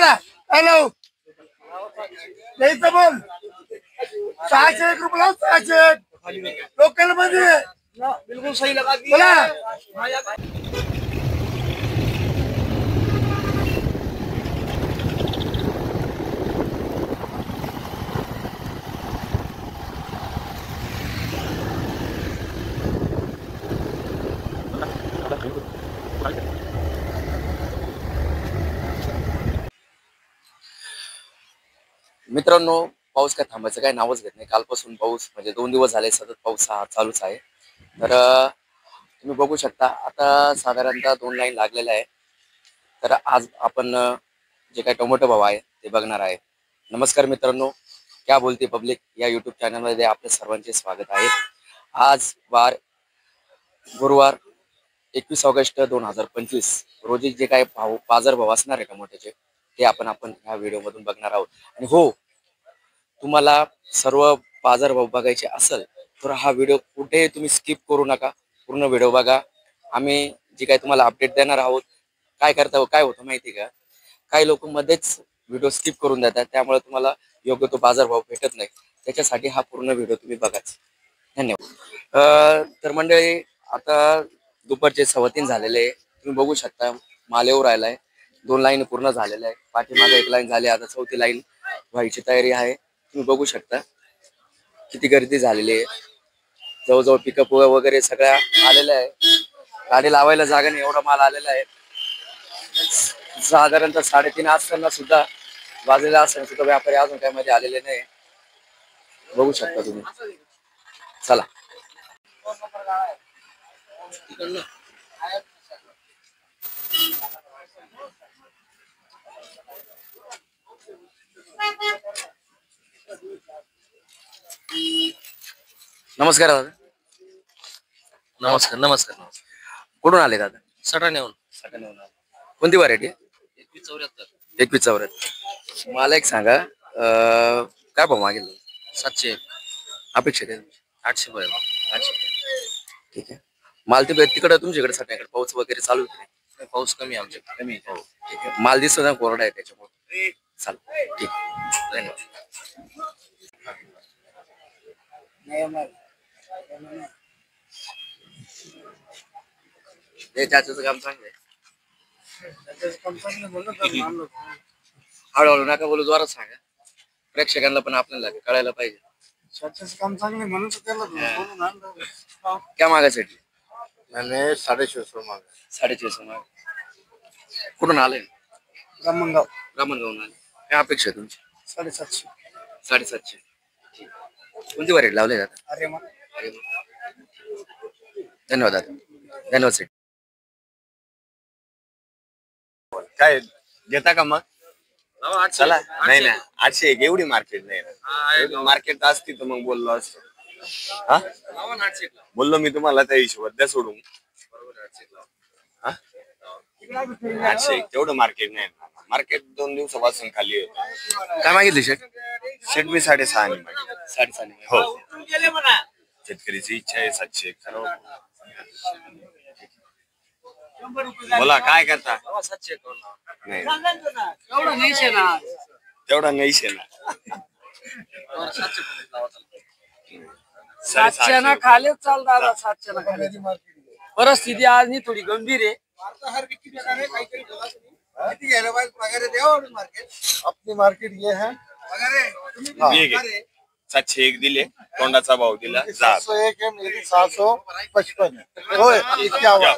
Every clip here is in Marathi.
हॅलो द्यायचं बोल 601 रुपये 601 लोकल मध्ये बिलकुल सही लगा दिया। मित्रांनो, पाऊस काय थांबायचं काय नावच घेत नाही। कालपासून पाऊस म्हणजे 2 दिवस झाले सतत पाऊस हा चालूच आहे। तर तुम्ही बघू शकता आता साधारणतः 2 लाईन लागलेल्या आहे। तर आज आपण जे काही टोमॅटो भाव आहे ते बघणार आहे। नमस्कार मित्रांनो, क्या बोलते पब्लिक या यूट्यूब चॅनलमध्ये आपले सर्वांचे स्वागत आहे। आज वार गुरुवार 21 ऑगस्ट 2025 रोजी जे काही बाजार भाव असणार आहे टोमॅटोचे ते आपण ह्या व्हिडिओमधून बघणार आहोत। आणि हो, तुम्हाला सर्व बाजारभाव बघायचे असेल तर हा व्हिडिओ कुठे तुम्ही स्किप करू नका, पूर्ण व्हिडिओ बघा। आम्ही जे काही तुम्हाला अपडेट देणार आहोत काय होतं माहिती का, काही लोक मध्येच व्हिडिओ स्किप करून देतात, त्यामुळे तुम्हाला योग्य तो बाजारभाव भेटत नाही। त्याच्यासाठी हा पूर्ण व्हिडिओ तुम्ही बघाच। धन्यवाद। तर मंडळी आता दुपारचे 3:15 झालेले, तुम्ही बघू शकता माल येऊ राहिलाय। 2 लाईन पूर्ण झालेल्या आहे, पाठीमागे 1 लाईन झाली, आता 4थी लाईन व्हायची तयारी आहे। तुम्ही बघू शकता किती गर्दी झालेली आहे। जवळजवळ पिकअप वगैरे सगळ्या आलेल्या आहे, गाडी लावायला जागा नाही एवढा माल आलेला आहे। साधारणतः 3:30 असताना सुद्धा वाजलेला असताना सुद्धा व्यापारी अजून काही मध्ये आलेले नाही, बघू शकता तुम्ही। चला नमस्कार दादा। नमस्कार नमस्कार नमस्कार। कुठून आले दादा? सटाण्याहून कोणती व्हरायटी? 2174 2174। मला एक सांगा, काय भाव मागेल? 701 अपेक्षा काय? 800 पर्यंत 800। ठीक आहे। माल तिकडे तुमच्याकडे सटाण्याकडे पाऊस वगैरे चालू आहे? पाऊस कमी आहे आमच्याकडे, कमी हो ठीक आहे। माल दिसतो ना कोरडा आहे त्याच्यामुळे चाल ठीक, धन्यवाद। हे चाचाचं काम चांगलं आहे। हळूहळू नका बोलू, जोरात सांगा, प्रेक्षकांना पण आपल्याला कळायला पाहिजे। काम चांगले म्हणून क्या मागायसाठी? मैंने 650 मांगा। 650 माग। कुठून आले? ब्राह्मणगाव आले। काय अपेक्षा आहे तुमची? 750 750। कोणती व्हरायटी लावले जातात? अरे मग धन्यवाद दादा, धन्यवाद सेठ। काय घेता का मग? चला नाही ना, 800 एवढी मार्केट नाही। मार्केट असती तर मग बोललो असतो। हा बोललो मी तुम्हाला त्या हिशोबात द्या सोडून। 800 तेवढं मार्केट नाही, मार्केट 2 दिवसापासून खाली होतं। काय मागितले शेठ? शेट मी 6.5 साडेसहा। हो, शेतकरीची इच्छा आहे 700 करावं। बोला काय करता? 700 नाही एवढं नाही शे ना, तेवढा नाही शे ना। 700 ना खालीच चाल दादा, 700 ना खाली। परिस्थिती आज नाही थोडी गंभीर आहे। अपनी मार्केट ये है। 701 दिले, तोंडाचा भाव दिला। 701 है, मेरी 755 है। ओए क्या हुआ?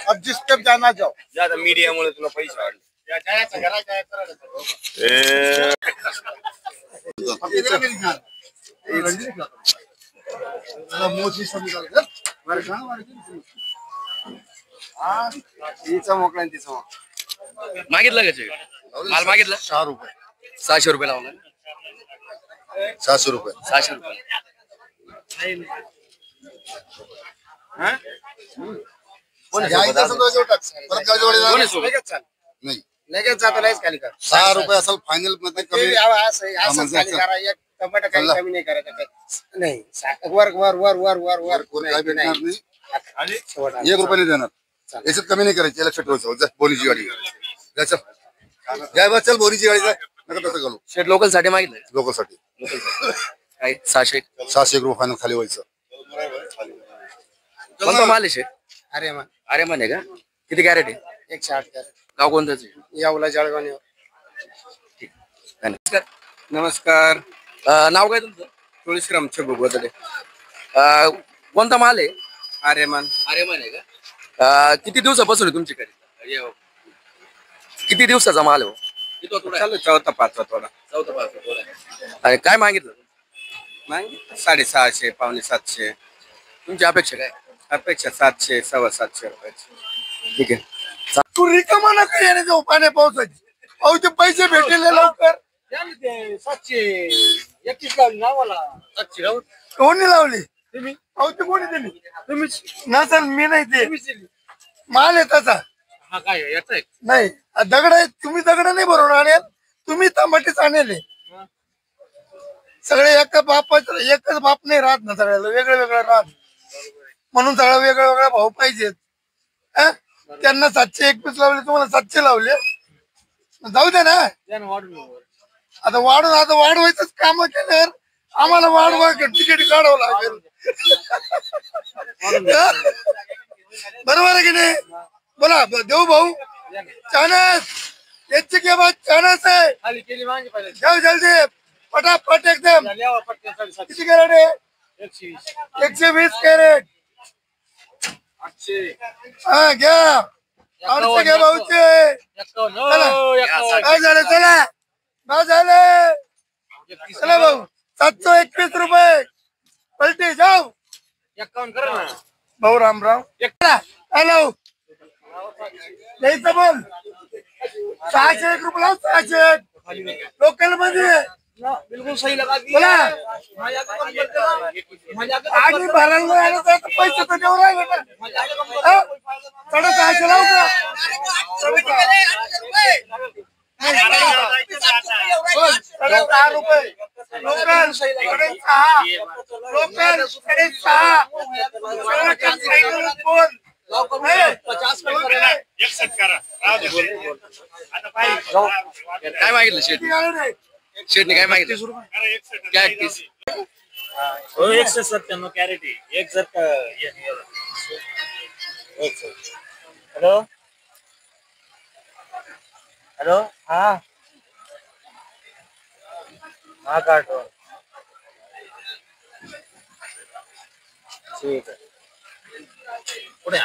अब जिस पे जाना जाओ। ज्यादा मीडिया मुळे तुला पैसे वाढले। मागितलं का शेठ? माल मागितला? 6 रुपये 600 रुपये लावला। 700 रुपये 600 रुपये। नाही लगेच जातो लगेच खाली कर। 6 रुपये असेल फायनल मध्ये कमी खाली करा, एक टमाटर काही कमी नाही करायचं नाही। वर वर वर वर वर वर काय भेटणार नाही, 1 रुपया नाही देणार, याच्यात कमी नाही करायची। लक्षात ठेवायचं, बोनीची गाडी जायचं जय बा चल बोरीची गाडी जाय नका तसं घालू शेट लोकल साठी मागितलं लोकलसाठी लोकल काय 600 700 रुपये फायनल खाली व्हायचं कोणता माल आहे शेट अरे मग अरे म्हणे का किती कॅरेट आहे 108 गाव कोणतंच आहे? यावला जळगाव धन्यवाद. नमस्कार नाव काय तुमचं तुळशीराम छबू गोदडे कोणता माल आहे आर्यमान अरे म्हणे का किती दिवसापासून आहे तुमच्याकडे किती दिवसाचा माल आहे हो? किती थोडा चालू चौथा पाचवा थोडा चौथा पाचवा थोडा अरे काय मागितलं नाही 650 पावणे 700 तुमची अपेक्षा काय अपेक्षा 700 750 रुपयाची ठीक आहे तू रिकामा नका येण्याच्या उपाने पावसाची पावचे पैसे भेटेल लवकर 731 लावली ना मला 700 लावून कोणी लावली तुम्ही पावते कोणी दिली तुम्हीच नसल मी नाही ते माल आहे तसा हा काय याचा आहे नाही दगड आहे तुम्ही दगड नाही बरोबर आणेल तुम्ही टमाटेच आणले सगळे एका बापाच एकच बाप नाही राहत ना सगळ्याला वेगळं वेगळं राहत म्हणून सगळं वेगळं वेगळा भाव पाहिजेत अं? त्यांना 721 लावले तुम्हाला 700 लावले जाऊ दे ना आता वाढवायचंच काम केल्यावर आम्हाला वाढवा तिकीट काढावं लागेल बरोबर आहे की नाही बोला देऊ भाऊ चानस याची के बाद चानस है खाली केली मागे पाहिजे जाओ जल्दी पटापट एकदम लिहावा पटकन 750 किती कॅरेट आहे 120 120 कॅरेट 800 हा घ्या आमचे घ्या भाऊचे 51 काय झालं चला काय झालं चला भाऊ 721 रुपये पलटी जाऊ 51 करा ना भाऊ रामराव हॅलो द्यायचं बोल 601 रुपये लाव 601 लोकल मध्ये बिल्कुल सही लगा दिया बोला आधी भरायला आलं तर पैसे तर देऊ राहिले ना 650 लावू का 6.5 रुपये लोकल 6.5 लोकल 6.5 बोल 50 काय मागितलं शेट शेटने काय मागितलं काय 31 हो 197 कॅरेट आहे एक जर का हॅलो हॅलो हा हा काढतो ठीक आहे पुढे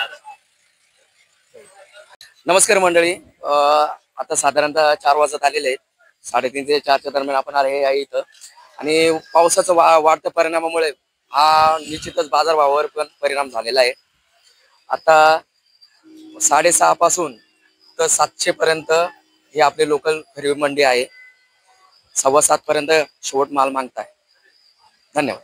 नमस्कार मंडळी आता साधारणतः 4 वाजत आलेले आहेत 3:30 ते 4च्या दरम्यान आपण आले आहे इथं आणि पावसाचं वाढत्या परिणामामुळे हा निश्चितच बाजारभावावर पण परिणाम झालेला आहे आता 6:30 पासून तर 700 पर्यंत ही आपली लोकल खरेदी मंडी आहे 7:15 पर्यंत शेवट माल मागताय धन्यवाद